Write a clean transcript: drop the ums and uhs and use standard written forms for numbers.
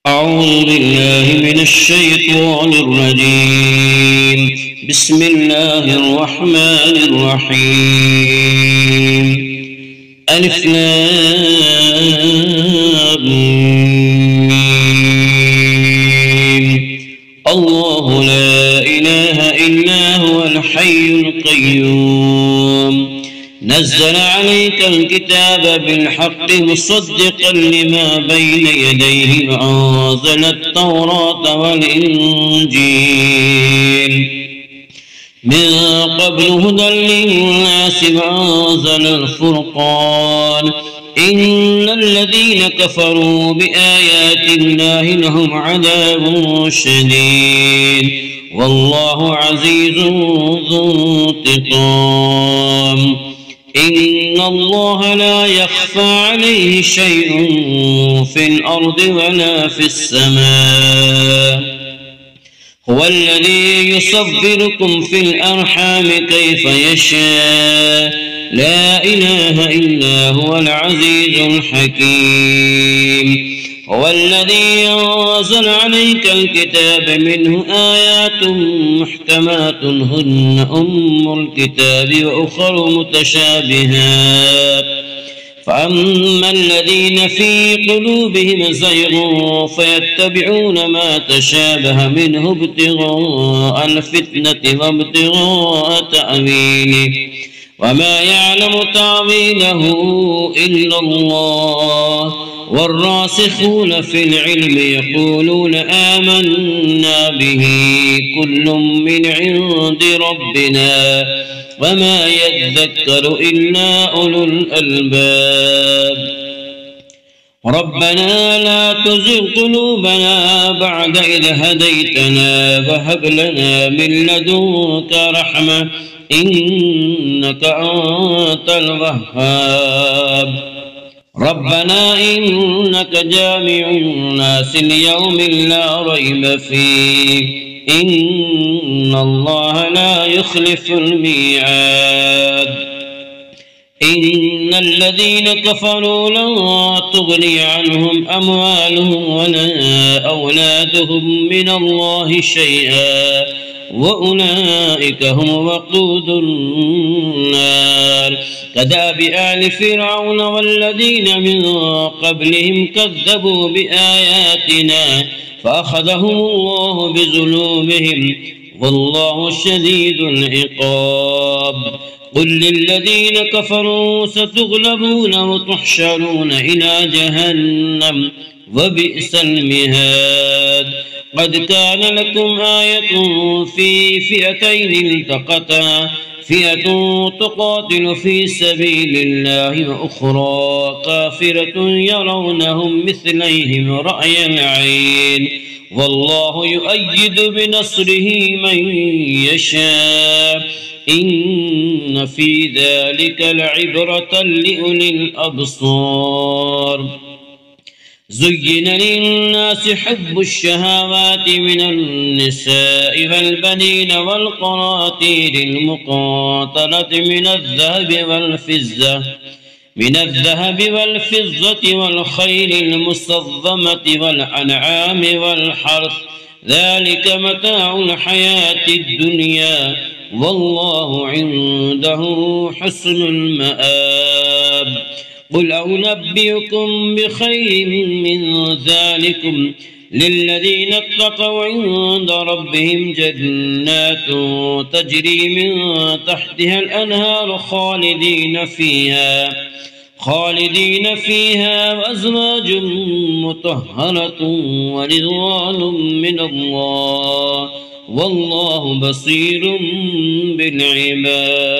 أعوذ بالله من الشيطان الرجيم. بسم الله الرحمن الرحيم. ألف لام ميم. الله لا إله إلا هو الحي القيوم. نزل عليك الكتاب بالحق مصدقا لما بين يديه وأنزل التوراة والإنجيل من قبل هدى للناس وأنزل الفرقان. إن الذين كفروا بآيات الله لهم عذاب شديد والله عزيز ذو انتقام. إن الله لا يخفى عليه شيء في الأرض ولا في السماء. هو الذي يصبركم في الأرحام كيف يشاء. لا إله إلا هو العزيز الحكيم. هو الذي أنزل عليك الكتاب منه آيات محكمات هن أم الكتاب وأخر متشابهات. فأما الذين في قلوبهم زيغ فيتبعون ما تشابه منه ابتغاء الفتنة وابتغاء تأويله وما يعلم تأويله إلا الله. والراسخون في العلم يقولون آمنا به كل من عند ربنا وما يذكر إلا أولو الألباب. ربنا لا تزغ قلوبنا بعد إذ هديتنا وهب لنا من لدنك رحمة إنك أنت الوهاب. ربنا إنك جامع الناس ليوم لا ريب فيه إن الله لا يخلف الميعاد. إن الذين كفروا لن تغني عنهم أموالهم ولا أولادهم من الله شيئا وأولئك هم وقود النار. كداب آل فرعون والذين من قبلهم كذبوا بآياتنا فأخذهم الله بذنوبهم والله شديد العقاب. قل للذين كفروا ستغلبون وتحشرون إلى جهنم وبئس المهاد. قد كان لكم آية في فئتين التقتا فئة تقاتل في سبيل الله وأخرى كافرة يرونهم مثليهم رأي العين والله يؤيد بنصره من يشاء. إن في ذلك لعبرة لأولي الأبصار. زين للناس حب الشهوات من النساء والبنين والقناطير المقنطرة من الذهب والفضة والخيل المصطنعة والأنعام والحرث ذلك متاع الحياة الدنيا والله عنده حسن المآب. قل أنبئكم بخير من ذلكم للذين اتقوا عند ربهم جنات تجري من تحتها الأنهار خالدين فيها وأزواج مطهرة ورضوان من الله والله بصير بالعباد.